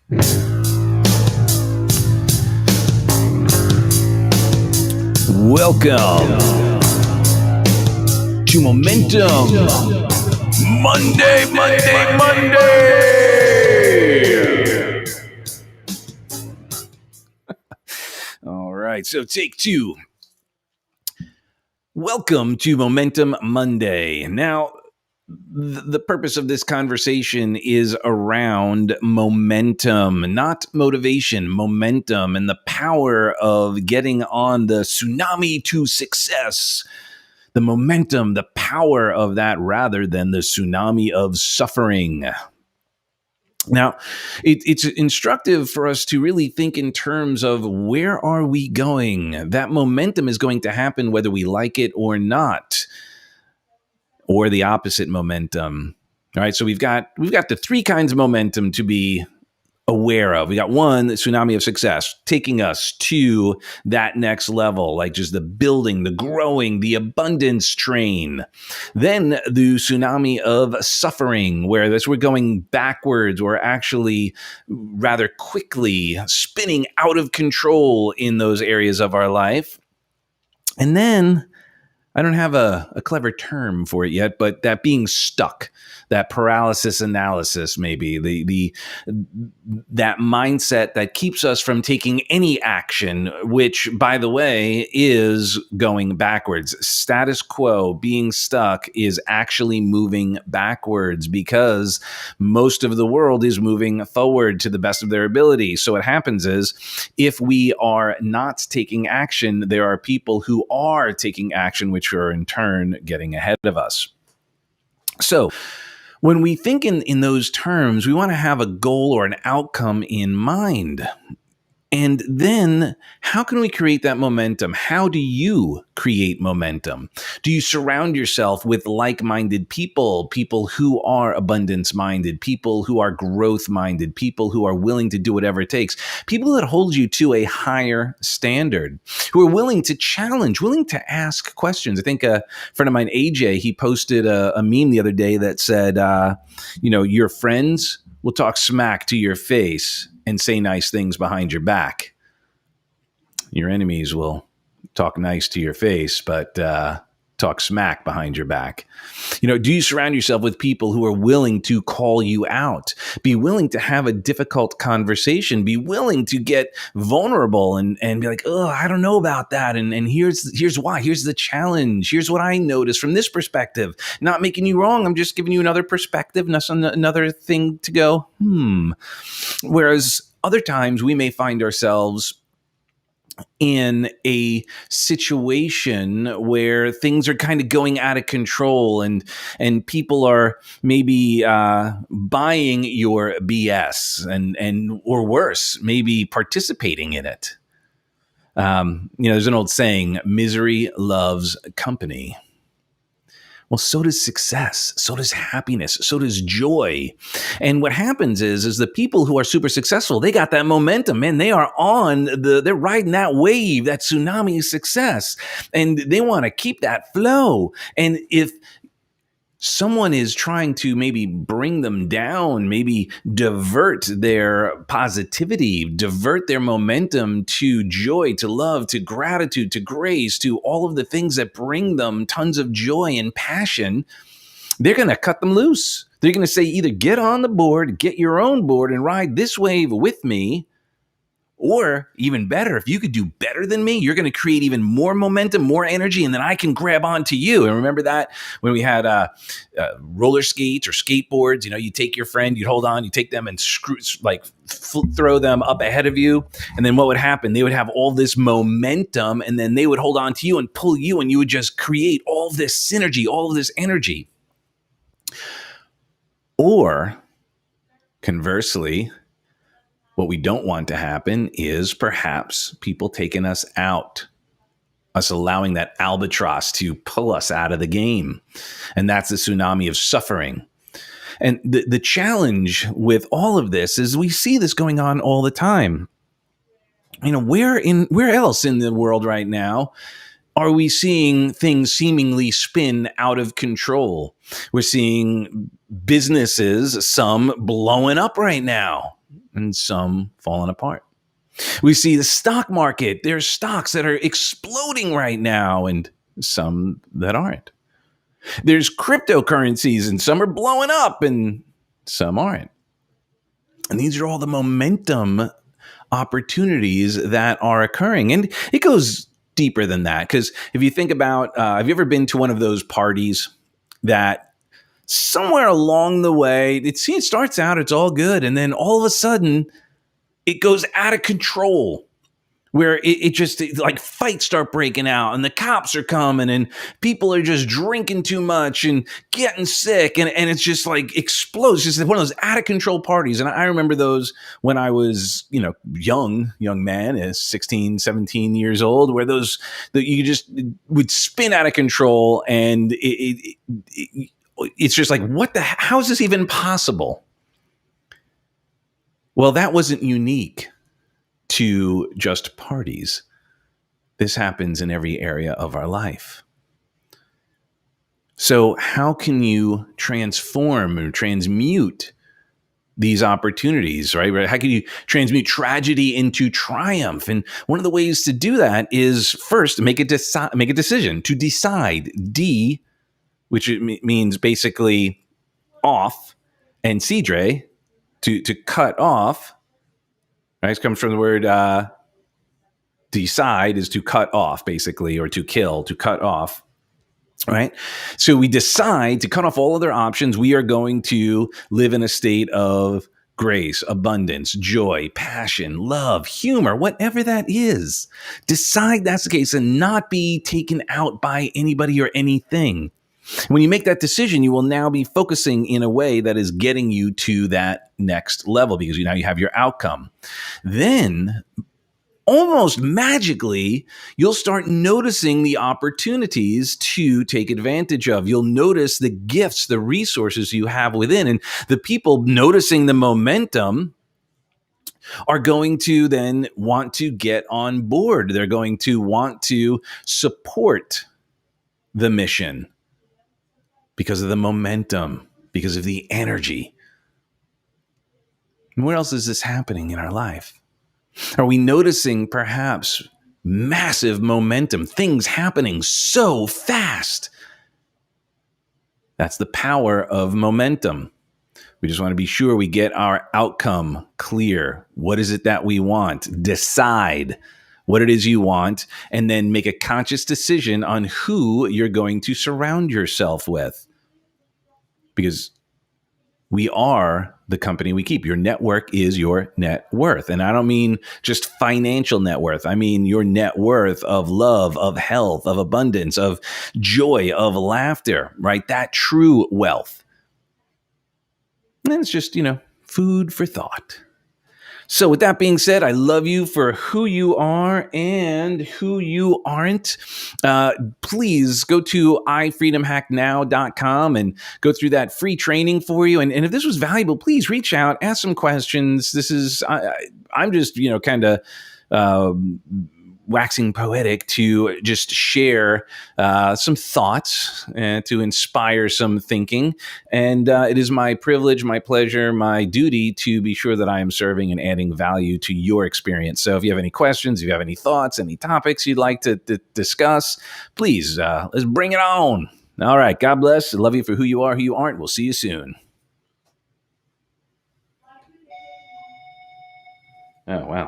Welcome to Momentum Monday. All right, so take two. Welcome to Momentum Monday. Now, the purpose of this conversation is around momentum, not motivation, momentum, and the power of getting on the tsunami to success. The momentum, the power of that rather than the tsunami of suffering. Now, it's instructive for us to really think in terms of where are we going? That momentum is going to happen whether we like it or not, or the opposite momentum. All right, so we've got the three kinds of momentum to be aware of. We got one, the tsunami of success, taking us to that next level, like just the building, the growing, the abundance train. Then the tsunami of suffering, where we're going backwards or actually rather quickly spinning out of control in those areas of our life. And then I don't have a clever term for it yet, but that being stuck, that paralysis analysis, maybe that mindset that keeps us from taking any action, which, by the way, is going backwards. Status quo, being stuck, is actually moving backwards because most of the world is moving forward to the best of their ability. So what happens is, if we are not taking action, there are people who are taking action, which are in turn getting ahead of us. So when we think in those terms, we want to have a goal or an outcome in mind. And then how can we create that momentum? How do you create momentum? Do you surround yourself with like-minded people who are abundance-minded, people who are growth-minded, people who are willing to do whatever it takes, people that hold you to a higher standard, who are willing to challenge, willing to ask questions? I think a friend of mine, AJ, he posted a meme the other day that said, your friends will talk smack to your face and say nice things behind your back. Your enemies will talk nice to your face, but talk smack behind your back. Do you surround yourself with people who are willing to call you out, be willing to have a difficult conversation, be willing to get vulnerable and be like, oh, I don't know about that. And here's why, here's the challenge. Here's what I noticed from this perspective. Not making you wrong. I'm just giving you another perspective, another thing to go, Whereas other times we may find ourselves in a situation where things are kind of going out of control and people are maybe buying your BS and or worse, maybe participating in it. There's an old saying, misery loves company. Well, so does success, so does happiness, so does joy. And what happens is the people who are super successful, they got that momentum, man. They are they're riding that wave, that tsunami of success, and they want to keep that flow. And if someone is trying to maybe bring them down, maybe divert their positivity, divert their momentum to joy, to love, to gratitude, to grace, to all of the things that bring them tons of joy and passion, they're going to cut them loose. They're going to say, either get on the board, get your own board and ride this wave with me, or even better, if you could do better than me, you're going to create even more momentum, more energy, and then I can grab onto you. And remember that when we had roller skates or skateboards, you take your friend, you'd hold on, you take them and throw them up ahead of you. And then what would happen? They would have all this momentum, and then they would hold on to you and pull you, and you would just create all this synergy, all of this energy. Or conversely, what we don't want to happen is perhaps people taking us out, us allowing that albatross to pull us out of the game. And that's the tsunami of suffering. And the challenge with all of this is we see this going on all the time. Where else in the world right now are we seeing things seemingly spin out of control? We're seeing businesses, some blowing up right now. and some falling apart. We see the stock market. There's stocks that are exploding right now and some that aren't. There's cryptocurrencies and some are blowing up and some aren't. And these are all the momentum opportunities that are occurring. And it goes deeper than that. Because if you think about, have you ever been to one of those parties that somewhere along the way, it starts out, it's all good. And then all of a sudden, it goes out of control where like fights start breaking out and the cops are coming and people are just drinking too much and getting sick and it's just like explodes. It's just one of those out of control parties. And I remember those when I was, young man, 16, 17 years old, where you just would spin out of control and it's just like, how is this even possible? Well, that wasn't unique to just parties. This happens in every area of our life. So how can you transform or transmute these opportunities, right? How can you transmute tragedy into triumph? And one of the ways to do that is first make a decision to decide. D, which means basically off, and cedre, to cut off. Right? It comes from the word decide is to cut off, basically, or to kill, to cut off. Right? So we decide to cut off all other options. We are going to live in a state of grace, abundance, joy, passion, love, humor, whatever that is. Decide that's the case and not be taken out by anybody or anything. When you make that decision, you will now be focusing in a way that is getting you to that next level because now you have your outcome. Then, almost magically, you'll start noticing the opportunities to take advantage of. You'll notice the gifts, the resources you have within, and the people noticing the momentum are going to then want to get on board. They're going to want to support the mission because of the momentum, because of the energy. And where else is this happening in our life? Are we noticing perhaps massive momentum, things happening so fast? That's the power of momentum. We just want to be sure we get our outcome clear. What is it that we want? Decide what it is you want, and then make a conscious decision on who you're going to surround yourself with. Because we are the company we keep. Your network is your net worth. And I don't mean just financial net worth. I mean your net worth of love, of health, of abundance, of joy, of laughter, right? That true wealth. And it's just, food for thought. So with that being said, I love you for who you are and who you aren't. Please go to ifreedomhacknow.com and go through that free training for you. And if this was valuable, please reach out, ask some questions. This is, I'm just, kind of waxing poetic to just share some thoughts and to inspire some thinking. And it is my privilege, my pleasure, my duty to be sure that I am serving and adding value to your experience. So if you have any questions, if you have any thoughts, any topics you'd like to discuss, please, let's bring it on. All right. God bless. I love you for who you are, who you aren't. We'll see you soon. Oh, wow.